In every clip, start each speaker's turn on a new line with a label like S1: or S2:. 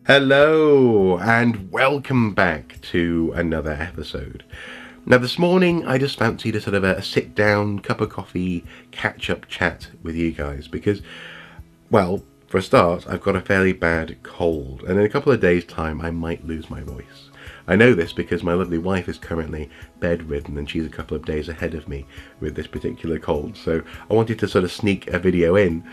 S1: Hello and welcome back to another episode. Now this morning I just fancied a sort of a sit down, cup of coffee, catch up chat with you guys because, well, for a start I've got a fairly bad cold and in a couple of days time I might lose my voice. I know this because my lovely wife is currently bedridden and she's a couple of days ahead of me with this particular cold, so I wanted to sort of sneak a video in.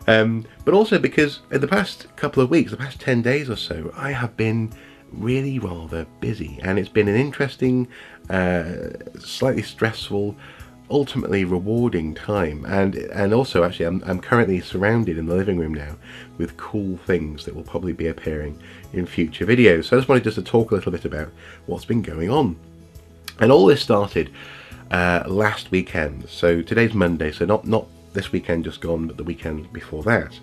S1: But also because in the past couple of weeks, the past 10 days or so, I have been really rather busy and it's been an interesting, slightly stressful, ultimately rewarding time, and also actually I'm currently surrounded in the living room now with cool things that will probably be appearing in future videos. So I just wanted to talk a little bit about what's been going on. And all this started last weekend. So today's Monday, so not this weekend just gone, but the weekend before that,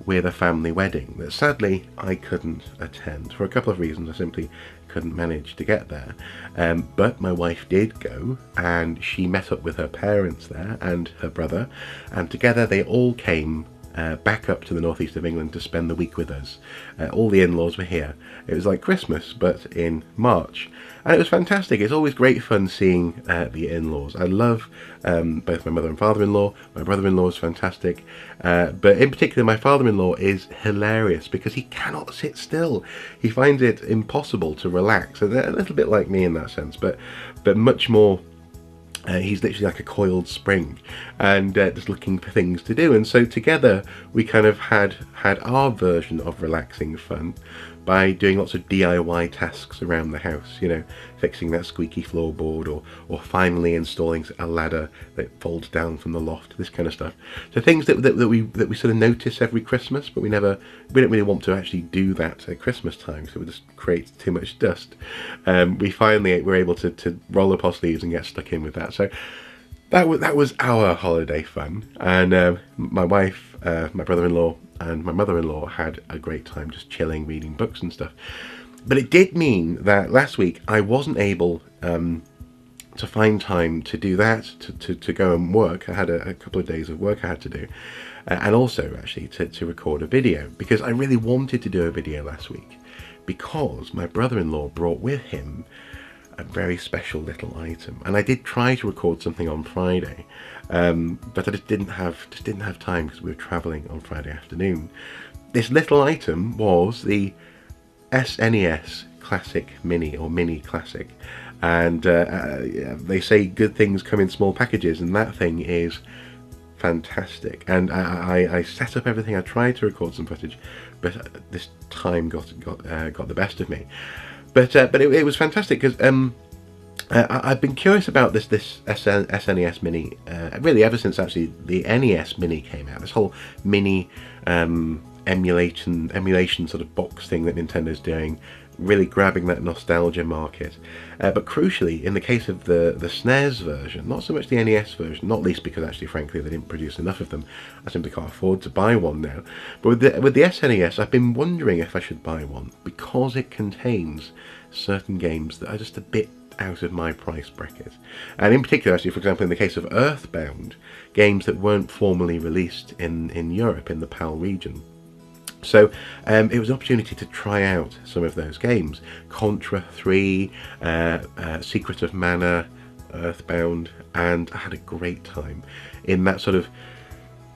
S1: with a family wedding that sadly I couldn't attend for a couple of reasons. I simply couldn't manage to get there, but my wife did go and she met up with her parents there and her brother, and together they all came back up to the northeast of England to spend the week with us. All the in-laws were here. It was like Christmas but in March, and it was fantastic. It's always great fun seeing the in-laws. I love both my mother and father-in-law. My brother-in-law is fantastic, but in particular my father-in-law is hilarious because he cannot sit still. He finds it impossible to relax, and a little bit like me in that sense, but much more. He's literally like a coiled spring and just looking for things to do, and so together we kind of had our version of relaxing fun by doing lots of DIY tasks around the house, you know, fixing that squeaky floorboard or finally installing a ladder that folds down from the loft, this kind of stuff. So things that we sort of notice every Christmas, but we don't really want to actually do that at Christmas time, so it would just create too much dust. We finally were able to roll up our sleeves and get stuck in with that. So that was our holiday fun, and my wife, my brother-in-law and my mother-in-law had a great time just chilling, reading books and stuff. But it did mean that last week I wasn't able to find time to do that, to go and work. I had a couple of days of work I had to do, and also actually to record a video, because I really wanted to do a video last week because my brother-in-law brought with him a very special little item, and I did try to record something on Friday, but I just didn't have time because we were travelling on Friday afternoon. This little item was the SNES Classic Mini, or Mini Classic, and they say good things come in small packages, and that thing is fantastic. And I set up everything. I tried to record some footage, but this time got the best of me. But it was fantastic because I've been curious about this SNES Mini really ever since actually the NES Mini came out. This whole mini emulation sort of box thing that Nintendo's doing, really grabbing that nostalgia market. But crucially, in the case of the SNES version, not so much the NES version, not least because actually frankly they didn't produce enough of them. I simply can't afford to buy one now. But with the SNES, I've been wondering if I should buy one because it contains certain games that are just a bit out of my price bracket, and in particular actually, for example, in the case of Earthbound, games that weren't formally released in Europe, in the PAL region. So it was an opportunity to try out some of those games. Contra 3, Secret of Mana, Earthbound, and I had a great time in that sort of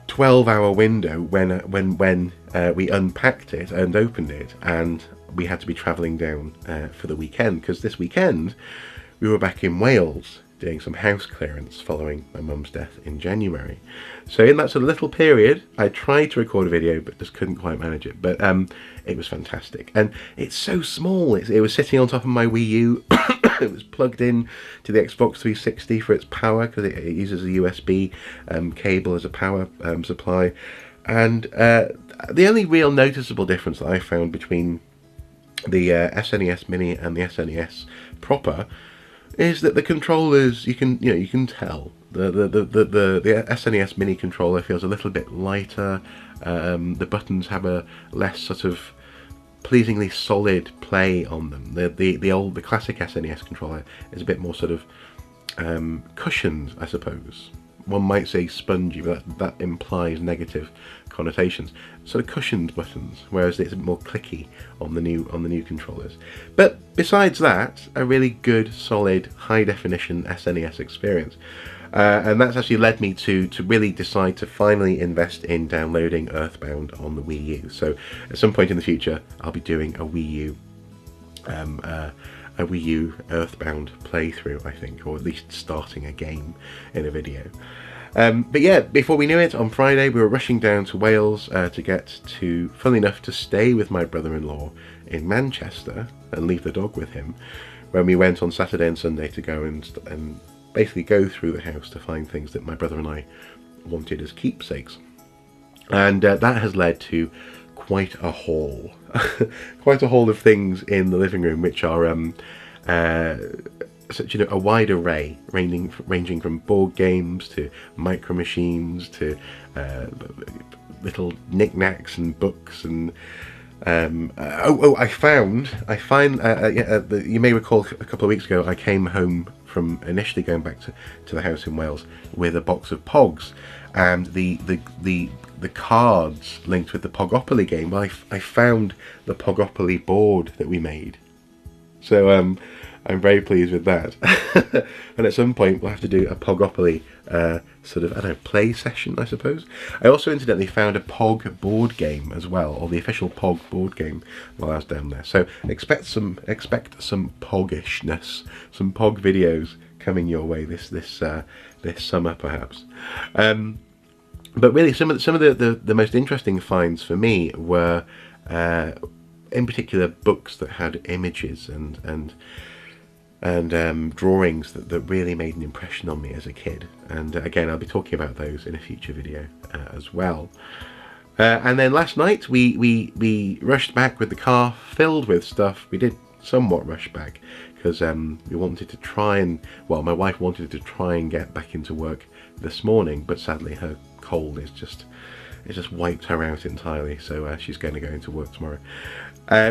S1: 12-hour window when we unpacked it and opened it, and we had to be travelling down for the weekend, because this weekend we were back in Wales doing some house clearance following my mum's death in January. So in that sort of little period, I tried to record a video but just couldn't quite manage it. But it was fantastic, and it's so small. It was sitting on top of my Wii U. It was plugged in to the Xbox 360 for its power, because it uses a USB cable as a power supply. And the only real noticeable difference that I found between the SNES Mini and the SNES proper is that the controllers, you can tell the SNES Mini controller feels a little bit lighter. The buttons have a less sort of pleasingly solid play on them. The classic SNES controller is a bit more sort of cushioned, I suppose. one might say spongy, but that implies negative connotations. Sort of cushioned buttons, whereas it's more clicky on the new controllers. But besides that, a really good, solid, high definition SNES experience. And that's actually led me to really decide to finally invest in downloading Earthbound on the Wii U. So at some point in the future, I'll be doing a Wii U Earthbound playthrough, I think, or at least starting a game in a video. But yeah, before we knew it, on Friday we were rushing down to Wales to get to, funnily enough, to stay with my brother-in-law in Manchester and leave the dog with him, when we went on Saturday and Sunday to go and basically go through the house to find things that my brother and I wanted as keepsakes. And that has led to quite a haul. Quite a haul of things in the living room, which are such a wide array, ranging from board games to micro machines to little knickknacks and books and I find you may recall a couple of weeks ago I came home from initially going back to the house in Wales with a box of Pogs, and the cards linked with the Pogopoly game. I found the Pogopoly board that we made, so I'm very pleased with that. And at some point we'll have to do a Pogopoly sort of, I don't know, play session, I suppose. I also incidentally found a Pog board game as well, or the official Pog board game, while I was down there. So expect some Poggishness, some Pog videos coming your way this summer, perhaps. But really, some of the most interesting finds for me were, in particular, books that had images and drawings that really made an impression on me as a kid. And again, I'll be talking about those in a future video as well. And then last night we rushed back with the car filled with stuff. We did somewhat rush back because we wanted to try and, well, my wife wanted to try and get back into work this morning, but sadly her cold is just wiped her out entirely, so she's going to go into work tomorrow.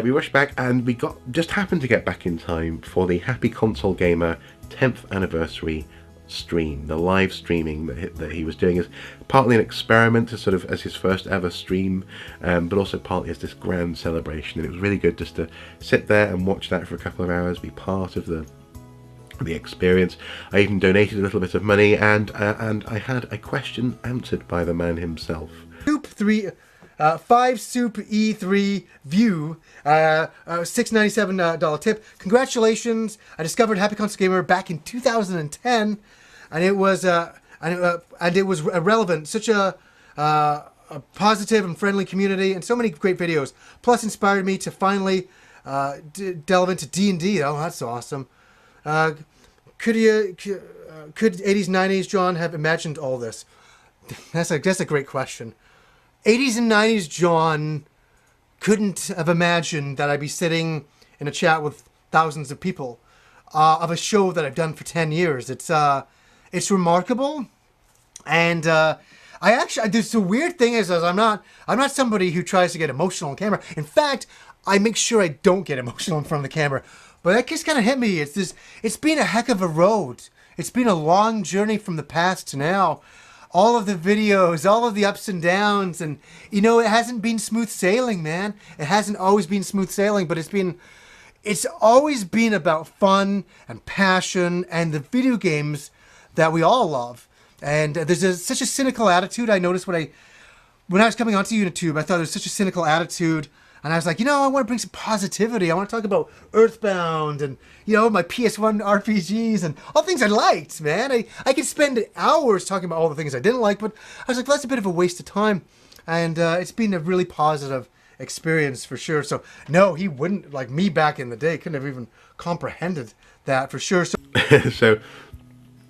S1: We rushed back and we just happened to get back in time for the Happy Console Gamer 10th anniversary stream. The live streaming that he was doing is partly an experiment, sort of as his first ever stream, but also partly as this grand celebration. And it was really good just to sit there and watch that for a couple of hours, be part of the experience. I even donated a little bit of money, and I had a question answered by the man himself.
S2: 5 Soup E3 View, $6.97 tip. Congratulations! I discovered Happy Console Gamer back in 2010, and it was relevant. Such a positive and friendly community, and so many great videos. Plus, inspired me to finally delve into D&D. Oh, that's awesome! Could 80s, 90s John have imagined all this? That's a great question. 80s and 90s John couldn't have imagined that I'd be sitting in a chat with thousands of people of a show that I've done for 10 years. It's remarkable, and the weird thing is I'm not somebody who tries to get emotional on camera. In fact, I make sure I don't get emotional in front of the camera. But that just kind of hit me. It's been a heck of a road. It's been a long journey from the past to now. All of the videos, all of the ups and downs, and it hasn't been smooth sailing, man. It hasn't always been smooth sailing, but it's always been about fun and passion and the video games that we all love. And there's such a cynical attitude. I noticed when I was coming onto YouTube, I thought there was such a cynical attitude. And I was like, I want to bring some positivity. I want to talk about Earthbound and, my PS1 RPGs and all things I liked, man. I could spend hours talking about all the things I didn't like, but I was like, that's a bit of a waste of time. And it's been a really positive experience for sure. So, no, he wouldn't, like me back in the day, couldn't have even comprehended that for sure.
S1: So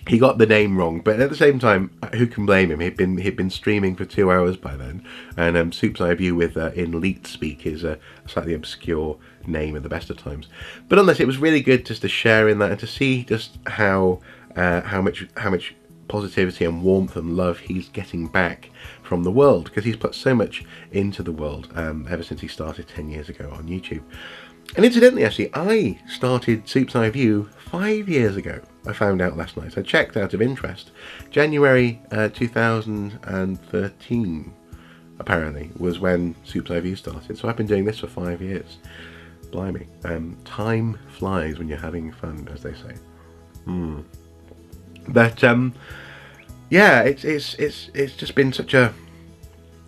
S1: he got the name wrong, but at the same time, who can blame him? He'd been streaming for 2 hours by then, and Soup's Eye View with in Leet speak is a slightly obscure name at the best of times. But nonetheless, it was really good just to share in that and to see just how much positivity and warmth and love he's getting back from the world, because he's put so much into the world ever since he started 10 years ago on YouTube. And incidentally, actually, I started Soup's Eye View 5 years ago. I found out last night. I checked out of interest. January 2013, apparently, was when Soup's Eye View started. So I've been doing this for 5 years. Blimey. Time flies when you're having fun, as they say. But yeah, it's just been such a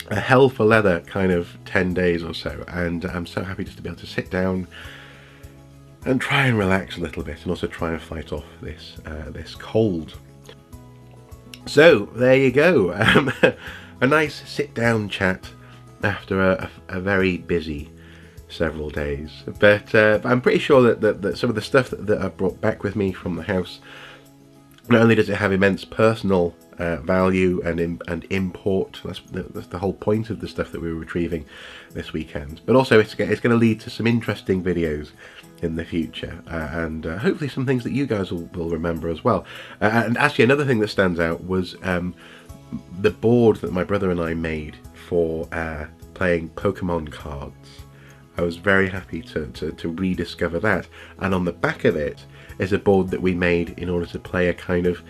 S1: hell for leather kind of 10 days or so, and I'm so happy just to be able to sit down and try and relax a little bit, and also try and fight off this this cold. So there you go. A nice sit down chat after a very busy several days, but I'm pretty sure that some of the stuff that I brought back with me from the house, not only does it have immense personal value and import, that's the whole point of the stuff that we were retrieving this weekend, but also it's going to lead to some interesting videos in the future, and hopefully some things that you guys will remember as well. And actually, another thing that stands out was the board that my brother and I made for playing Pokemon cards. I was very happy to rediscover that, and on the back of it is a board that we made in order to play a kind of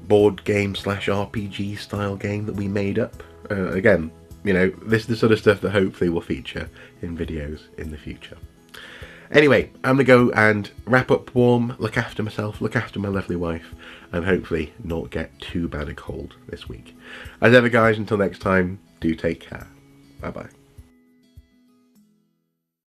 S1: board game / RPG style game that we made up. Again, you know, this is the sort of stuff that hopefully will feature in videos in the future. Anyway, I'm going to go and wrap up warm, look after myself, look after my lovely wife, and hopefully not get too bad a cold this week. As ever guys, until next time, do take care. Bye bye.